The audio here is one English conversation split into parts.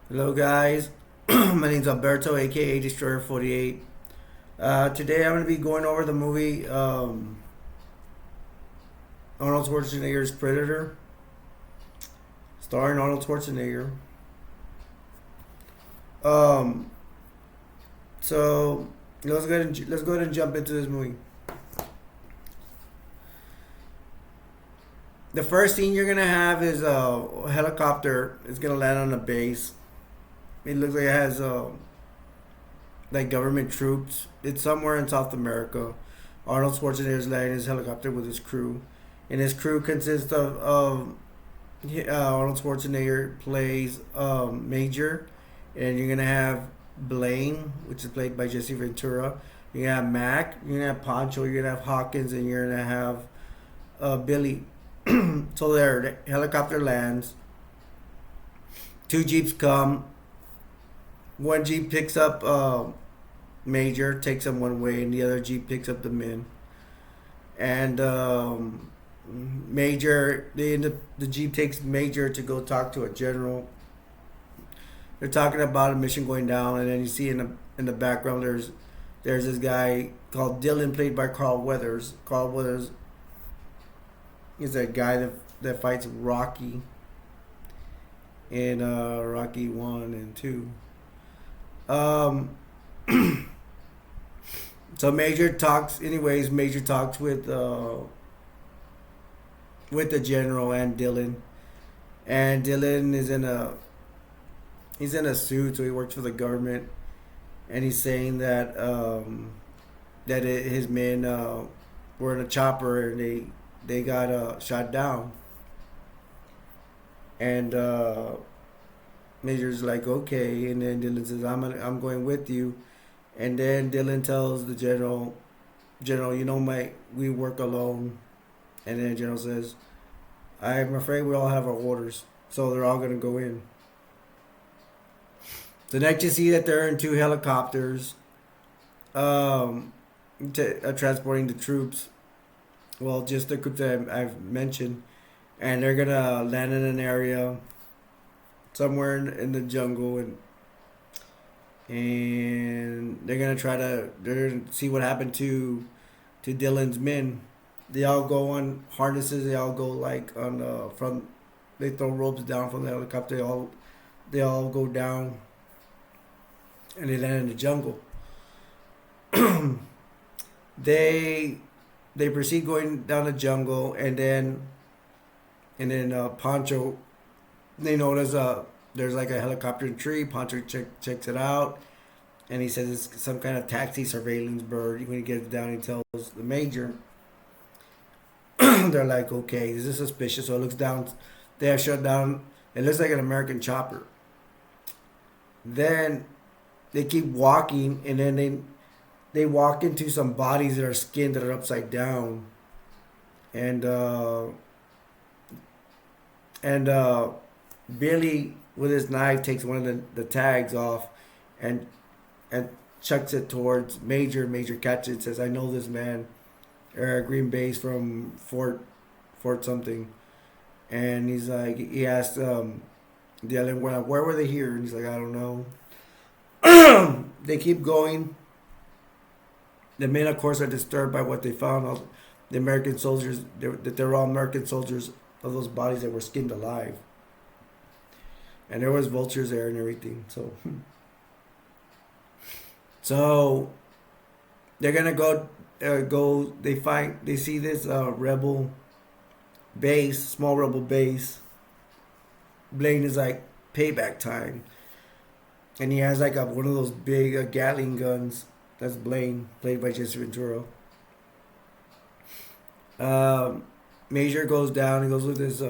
Hello, guys. My name's Alberto, aka Destroyer 48. Today, I'm going to be going over the movie Arnold Schwarzenegger's Predator, starring Arnold Schwarzenegger. Um, so let's go ahead and jump into this movie. The first scene you're gonna have is a helicopter. It's gonna land on a base. It looks like it has like government troops. It's somewhere in South America. Arnold Schwarzenegger is landing his helicopter with his crew, and his crew consists of Arnold Schwarzenegger plays Major, and you're gonna have Blaine, which is played by Jesse Ventura. You're gonna have Mac. You're gonna have Pancho. You're gonna have Hawkins, and you're gonna have Billy. So there, the helicopter lands. Two jeeps come. One jeep picks up Major, takes him one way, and the other jeep picks up the men. And Major, the jeep takes Major to go talk to a general. They're talking about a mission going down, and then you see in the background there's this guy called Dylan, played by Carl Weathers. Carl Weathers is a guy that fights Rocky in Rocky 1 and 2. Um, so Major talks with the general and Dylan, and Dylan is he's in a suit, so he works for the government, and he's saying that his men were in a chopper and they got shot down, and Major's like, okay, and then Dylan says, I'm going with you, and then Dylan tells the general, we work alone, and then the general says, I'm afraid we all have our orders, so they're all gonna go in. So next you see that they're in two helicopters, um, transporting the troops. Well, just the group that I've mentioned, and they're gonna land in an area somewhere in the jungle, and they're gonna see what happened to Dylan's men. They all go on harnesses. They all go like on from. They throw ropes down from the helicopter. They all go down, and they land in the jungle. they they proceed going down the jungle, and then Pancho, they notice there's like a helicopter in a tree. Pancho checks it out, and he says it's some kind of taxi surveillance bird. When he gets down, he tells the major. They're like, okay, this is suspicious. So it looks down. They have shut down. It looks like an American chopper. Then they keep walking, and then they walk into some bodies that are skinned that are upside down, and and Billy with his knife takes one of the tags off, and and chucks it towards Major. Major catches it, says, I know this man, Green Bay's from Fort something, and he's like, he asked the other, where were they here, and he's like, I don't know. They keep going. The men, of course, are disturbed by what they found. All the American soldiers, that they're all American soldiers of those bodies that were skinned alive, and there was vultures there and everything. So they're gonna go. They see this rebel base, small rebel base. Blaine is like, payback time, and he has like one of those big Gatling guns. That's Blaine, played by Jesse Ventura. Um, Major goes down. He goes with his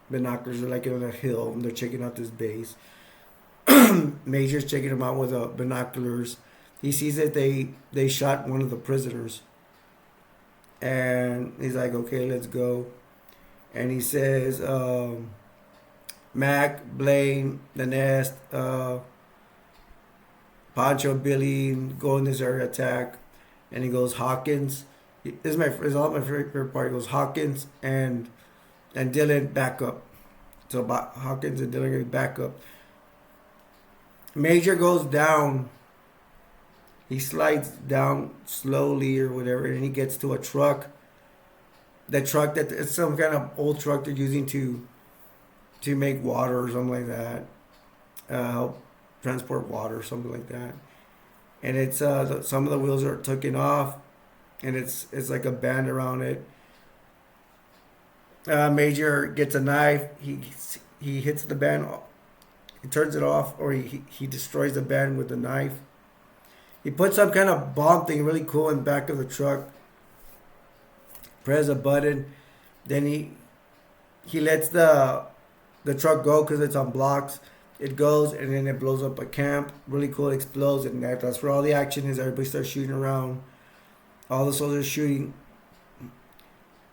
binoculars. They're like on a hill, and they're checking out this base. Major's checking them out with binoculars. He sees that they shot one of the prisoners, and he's like, "Okay, let's go." And he says, "Mac, Blaine, the Nest, Pancho, Billy, go in this area, attack." And he goes, Hawkins. This is all my favorite part. He goes, Hawkins and Dylan back up. So Hawkins and Dylan back up. Major goes down. He slides down slowly or whatever, and he gets to a truck. The truck that it's some kind of old truck they're using to make water or something like that. Help transport water or something like that. And it's some of the wheels are taken off, and it's like a band around it. Major gets a knife. He hits the band. He turns it off, or he destroys the band with the knife. He puts some kind of bomb thing really cool in the back of the truck. Press a button. Then he lets the truck go because it's on blocks. It goes and then it blows up a camp. Really cool. It explodes, and that's where all the action is. Everybody starts shooting around. All the soldiers shooting.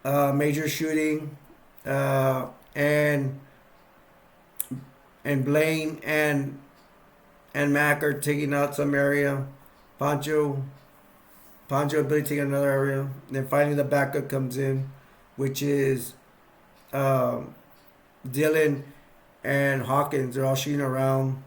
Major shooting, and Blaine and Mac are taking out some area. Pancho and Billy taking another area. And then finally the backup comes in, which is Dylan and Hawkins. They're all shooting around.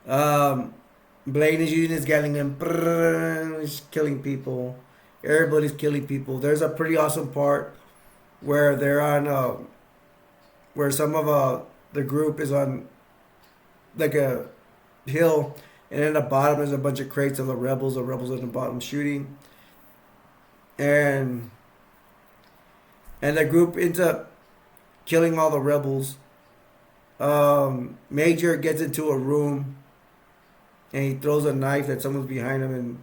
Blaine is using his Gatling gun. He's killing people. Everybody's killing people. There's a pretty awesome part where they're on, where some of the group is on like a hill, and in the bottom there's a bunch of crates of the rebels. The rebels at the bottom shooting, and the group ends up killing all the rebels. Major gets into a room, and he throws a knife that someone's behind him, and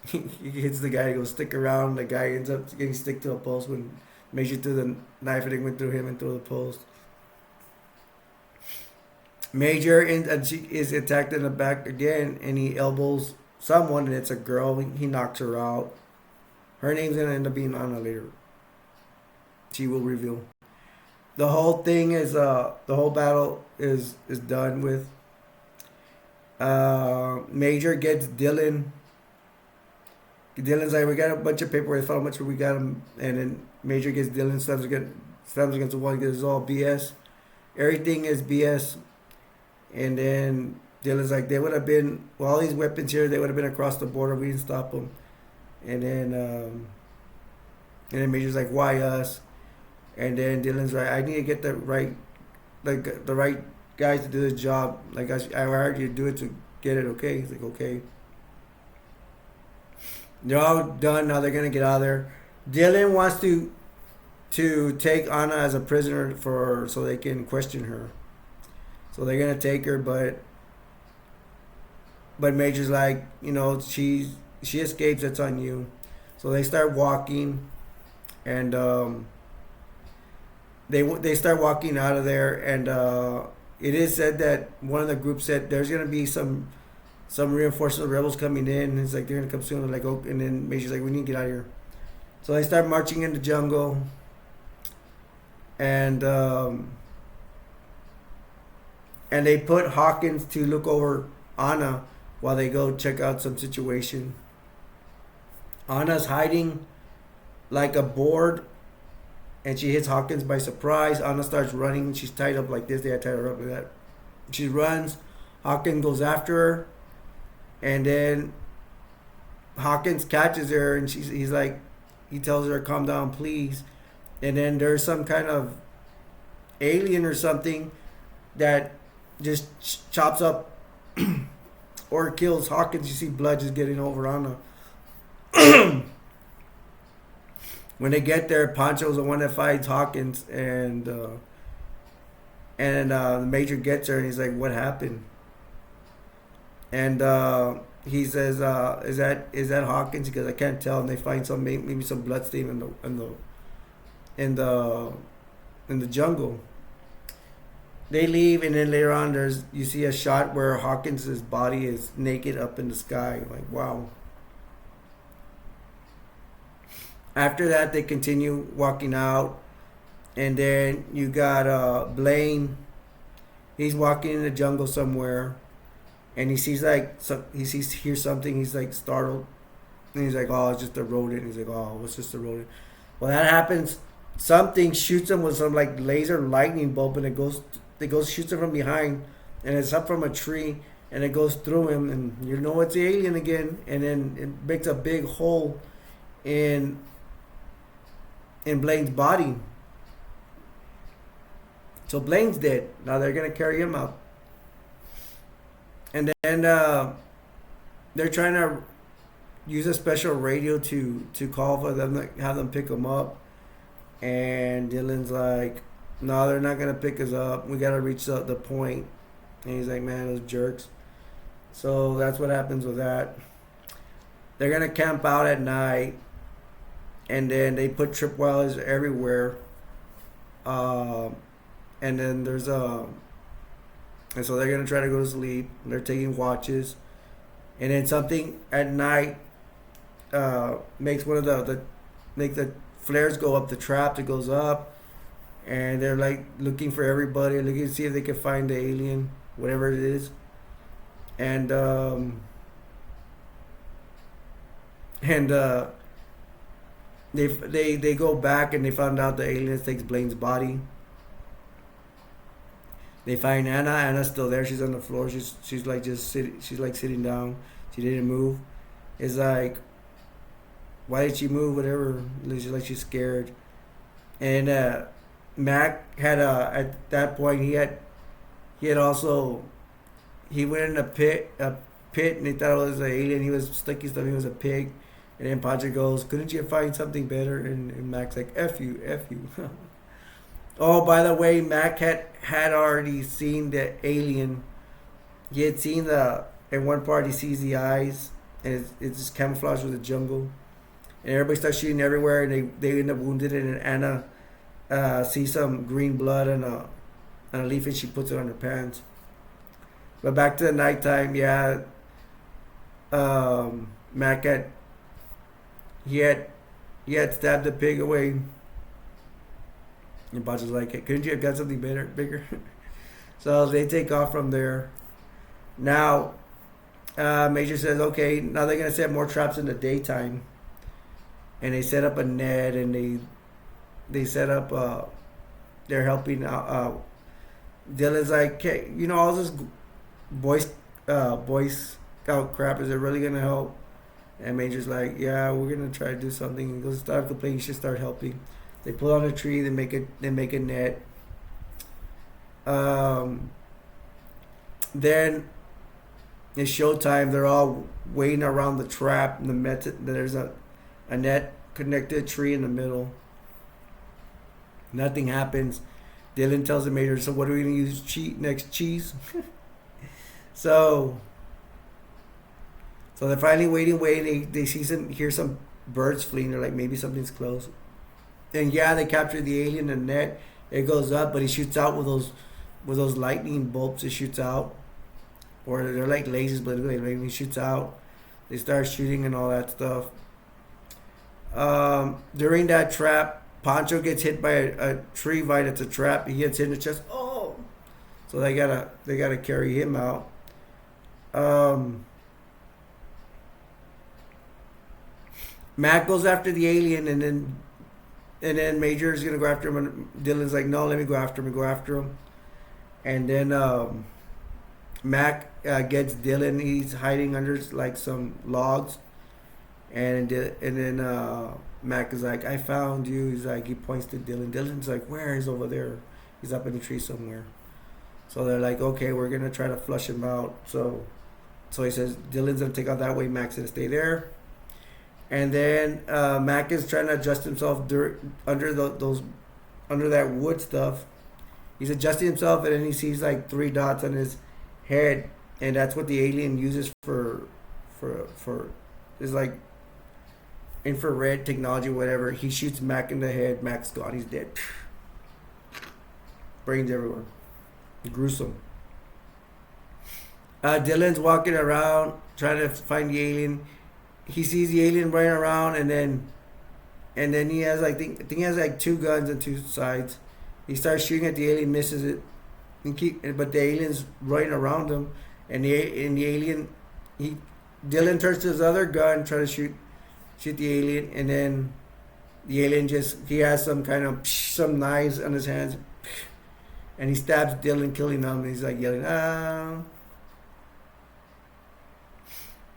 he hits the guy. He goes, stick around. The guy ends up getting stick to a post when Major threw the knife, and it went through him and through the post. Major is attacked in the back again, and he elbows someone, and it's a girl. He knocks her out. Her name's gonna end up being Anna later. She will reveal. The whole thing is the whole battle is done with. Major gets Dylan. Dylan's like, we got a bunch of paperwork. I found how much we got him, and then Major gets Dylan, slams against the wall. Because it's all BS. Everything is BS. And then Dylan's like, they would have been, well, all these weapons here, they would have been across the border. We didn't stop them. And then Major's like, why us? And then Dylan's like, I need to get the right guys to do the job. Like I hired you to do it to get it. Okay. He's like, okay. They're all done. Now they're gonna get out of there. Dylan wants to take Anna as a prisoner so they can question her. So they're gonna take her, but Major's like, she escapes. It's on you. So they start walking, and they start walking out of there, and it is said that one of the groups said there's gonna be some reinforcements of rebels coming in. And it's like they're gonna come soon. Like, oh, and then Major's like, we need to get out of here. So they start marching in the jungle, and they put Hawkins to look over Anna while they go check out some situation. Anna's hiding like a board, and she hits Hawkins by surprise. Anna starts running. She's tied up like this. They had tied her up like that. She runs. Hawkins goes after her, and then Hawkins catches her, and he tells her, calm down, please. And then there's some kind of alien or something that just chops up or kills Hawkins. You see blood just getting over on her. When they get there, Pancho's the one that fights Hawkins, and the Major gets her, and he's like, what happened? And he says, is that Hawkins? Because I can't tell. And they find maybe some blood stain in the jungle. They leave, and then later on, you see a shot where Hawkins' body is naked up in the sky. Like, wow. After that, they continue walking out, and then you got Blaine. He's walking in the jungle somewhere, and he hears something. He's like startled, and he's like, "Oh, it's just a rodent." He's like, "Oh, what's just a rodent?" Well, that happens. Something shoots him with some like laser lightning bulb, and it goes shoots him from behind. and it's up from a tree, and it goes through him, and you know it's the alien again, and then it makes a big hole in Blaine's body. So Blaine's dead. Now they're gonna carry him out, and then they're trying to use a special radio to call for them to have them pick him up. And Dylan's like, no, they're not gonna pick us up. We gotta reach the point. And he's like, man, those jerks. So that's what happens with that. They're gonna camp out at night, and then they put tripwires everywhere. And then there's and so they're gonna try to go to sleep. They're taking watches, and then something at night makes one of the flares go up the trap that goes up, and they're like looking for everybody, looking to see if they can find the alien, whatever it is, and they go back and they found out the alien takes Blaine's body. They find Anna. Anna's still there. She's on the floor. She's like just sitting. She's like sitting down. She didn't move. It's like, why did she move? Whatever. She's like she's scared. And Mac had at that point he had also he went in a pit and he thought it was an alien. He was sticky stuff. He was a pig. And then Pancho goes, couldn't you find something better? And Mac's like, F you. Oh, by the way, Mac had already seen the alien. He had seen in one part he sees the eyes, and it's just camouflaged with the jungle. And everybody starts shooting everywhere, and they end up wounded, and Anna sees some green blood and a leaf, and she puts it on her pants. But back to the nighttime, yeah. Mac had stabbed the pig away. And Pancho's like, hey, couldn't you have got something bigger? So they take off from there. Now, Major says, okay, now they're going to set more traps in the daytime. And they set up a net, and they set up, they're helping out. Dylan's like, hey, all this Boy Scout crap, is it really going to help? And Major's like, yeah, we're going to try to do something. He goes, start complaining, you should start helping. They pull on a tree. They make a net. Then it's showtime. They're all waiting around the trap. And there's a net connected tree in the middle. Nothing happens. Dylan tells the Major, so what are we going to use next? Cheese? So they're finally waiting. They hear some birds fleeing. They're like, maybe something's close. And yeah, they capture the alien in the net. It goes up, but he shoots out with those lightning bolts. It shoots out, or they're like lasers, but he shoots out. They start shooting and all that stuff. During that trap, Pancho gets hit by a tree vine. It's a trap. He gets hit in the chest. Oh, so they gotta carry him out. Mac goes after the alien, and then Major is gonna go after him, and Dylan's like, no, let me go after him. And then Mac gets Dylan. He's hiding under like some logs, and then Mac is like, I found you. He's like, he points to Dylan. Dylan's like, where? He's over there. He's up in the tree somewhere. So they're like, okay, we're gonna try to flush him out. So he says Dylan's gonna take out that way. Mac's gonna stay there. And then Mac is trying to adjust himself under that wood stuff. He's adjusting himself, and then he sees like 3 dots on his head, and that's what the alien uses for is like infrared technology, whatever. He shoots Mac in the head. Mac's gone. He's dead. Brains everywhere. Gruesome. Dylan's walking around trying to find the alien. He sees the alien running around, and then he has, I think he has like 2 guns on 2 sides. He starts shooting at the alien, misses it, but the alien's running around him, and the alien, Dylan turns to his other gun, trying to shoot the alien, and then the alien he has some knives on his hands, and he stabs Dylan, killing him. And he's like yelling, ah.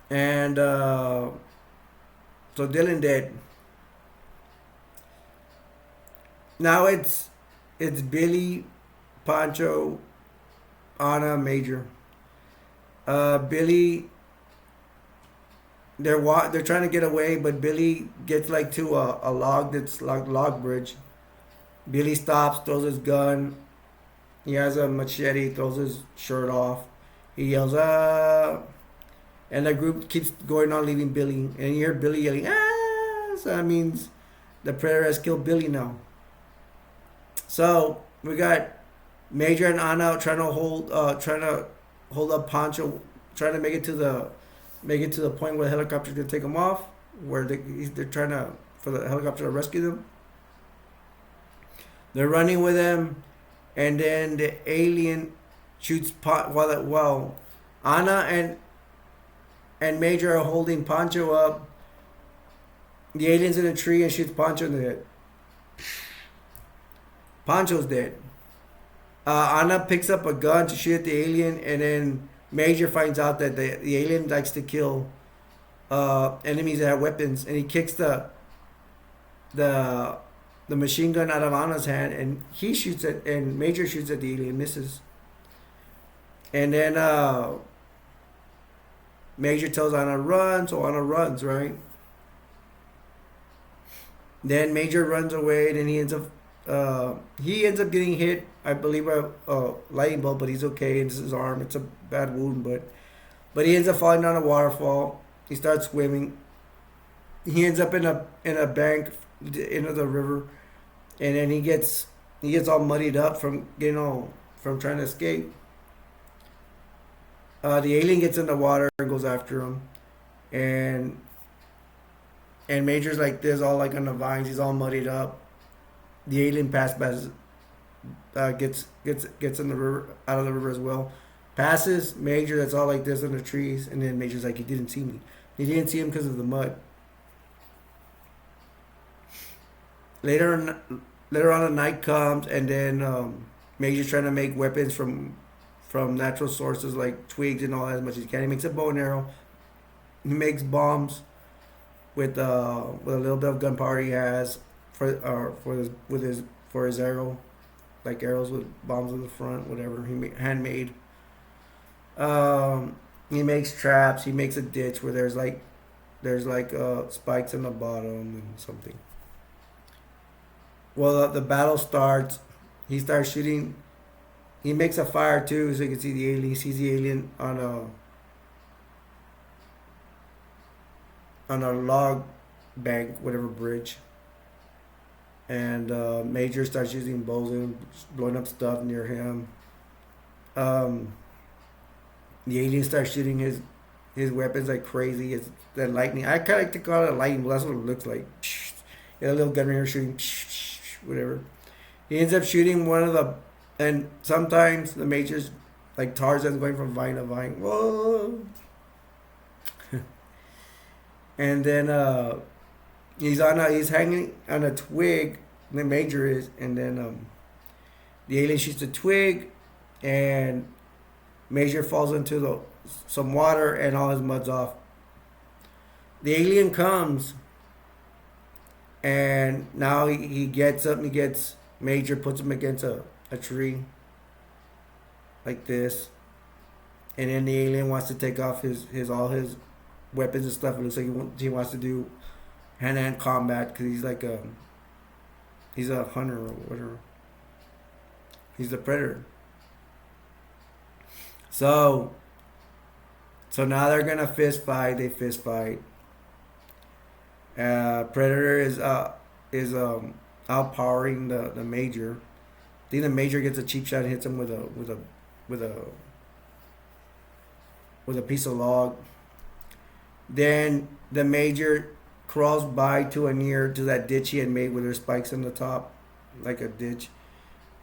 And so Dylan dead. Now it's Billy, Pancho, Anna, Major. Billy, they're trying to get away, but Billy gets like to a log that's like log bridge. Billy stops, throws his gun. He has a machete, throws his shirt off. He yells, ah. And the group keeps going on, leaving Billy. And you hear Billy yelling, ah. So that means the predator has killed Billy now. So we got Major and Anna trying to hold up Pancho, trying to make it to the point where the helicopter's gonna take him off, where they're trying to for the helicopter to rescue them. They're running with him, and then the alien shoots while Anna and Major are holding Pancho up. The alien's in a tree and shoots Pancho in the head. Pancho's dead. Anna picks up a gun to shoot at the alien, and then Major finds out that the alien likes to kill enemies that have weapons, and he kicks the machine gun out of Anna's hand, and he shoots it, and Major shoots at the alien, misses. And then Major tells Anna run, so Anna runs, right? Then Major runs away, then he ends up getting hit, I believe, by a lightning bolt, but he's okay. It's his arm. It's a bad wound, but he ends up falling down a waterfall. He starts swimming. He ends up in a bank into the river, and then he gets all muddied up from trying to escape. The alien gets in the water and goes after him, and Major's like this, all like on the vines. He's all muddied up. The alien gets in the river, out of the river as well. Passes Major, that's all like this in the trees, and then Major's like, he didn't see me. He didn't see him because of the mud. Later on, the night comes, and then Major's trying to make weapons from natural sources like twigs and all that as much as he can. He makes a bow and arrow. He makes bombs with a little bit of gunpowder he has for his arrow, like arrows with bombs in the front, whatever handmade. He makes traps. He makes a ditch where there's spikes in the bottom and something. Well, the battle starts. He starts shooting. He makes a fire too, so you can see the alien. He sees the alien on a log bank, whatever bridge. And Major starts using bows and blowing up stuff near him. The alien starts shooting his weapons like crazy. It's that lightning. I kind of like to call it a lightning, but that's what it looks like. A little gun right here shooting, whatever. He ends up shooting one of the, and sometimes the Major's like Tarzan's going from vine to vine. Whoa. And then he's hanging on a twig. The Major is, and then the alien shoots a twig, and Major falls into some water, and all his mud's off. The alien comes, and now he gets up and he gets Major, puts him against a tree, like this, and then the alien wants to take off all his weapons and stuff. It looks like he wants to do hand-to-hand combat because he's a hunter or whatever. He's the predator. So now they're gonna fist fight. They fist fight. Predator is outpowering the Major. I think the Major gets a cheap shot and hits him with a piece of log. Then the Major crawls by to that ditch he had made with their spikes on the top, like a ditch.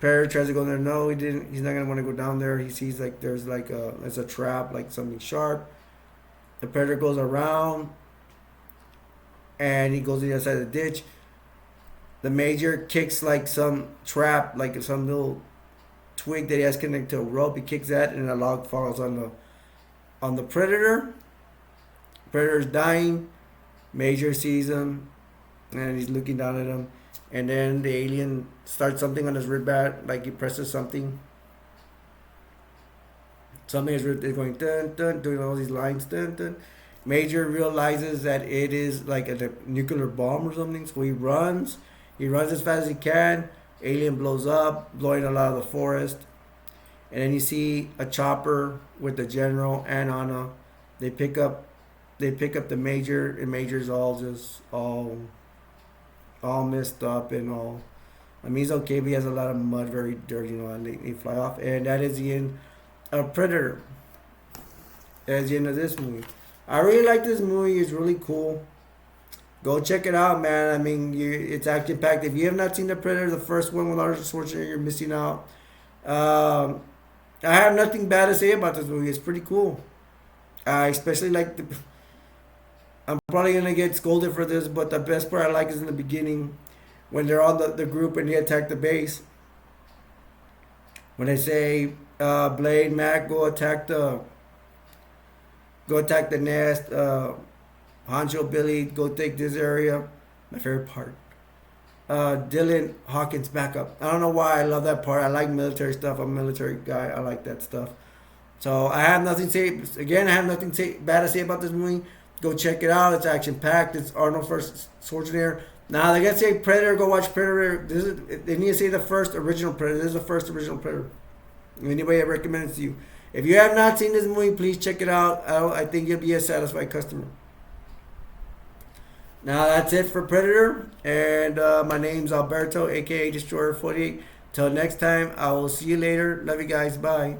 Predator tries to go there. No, he didn't. He's not gonna want to go down there. He sees like there's a trap, like something sharp. The Predator goes around, and he goes to the other side of the ditch. The Major kicks like some trap, like some little twig that he has connected to a rope. He kicks that, and a log falls on the predator. Predator's dying. Major sees him, and he's looking down at him. And then the alien starts something on his rib, like he presses something. Something is going dun dun, doing all these lines dun dun. Major realizes that it is like a nuclear bomb or something, so he runs. He runs as fast as he can. Alien blows up, blowing a lot of the forest. And then you see a chopper with the general and Anna. They pick up the major, and major's all messed up and all. I mean, he's okay, but he has a lot of mud, very dirty, and they fly off. And that is the end of Predator. That's the end of this movie. I really like this movie. It's really cool. Go check it out, man. I mean, it's action packed. If you have not seen The Predator, the first one with Arnold Schwarzenegger, you're missing out. I have nothing bad to say about this movie. It's pretty cool. I especially like the. I'm probably gonna get scolded for this, but the best part I like is in the beginning, when they're on the group and they attack the base. When they say, Blade, Mac, go attack the nest. Hancho, Billy, go take this area. My favorite part. Dylan Hawkins backup. I don't know why I love that part. I like military stuff. I'm a military guy. I like that stuff. So I have nothing to say. Again, I have nothing bad to say about this movie. Go check it out. It's action packed. It's Arnold Schwarzenegger. Now they gotta say Predator. Go watch Predator. They need to say the first original Predator. This is the first original Predator. Anybody I recommend it to you. If you have not seen this movie, please check it out. I think you'll be a satisfied customer. Now that's it for Predator, and my name's Alberto, aka Destroyer 48. Till next time, I will see you later. Love you guys. Bye.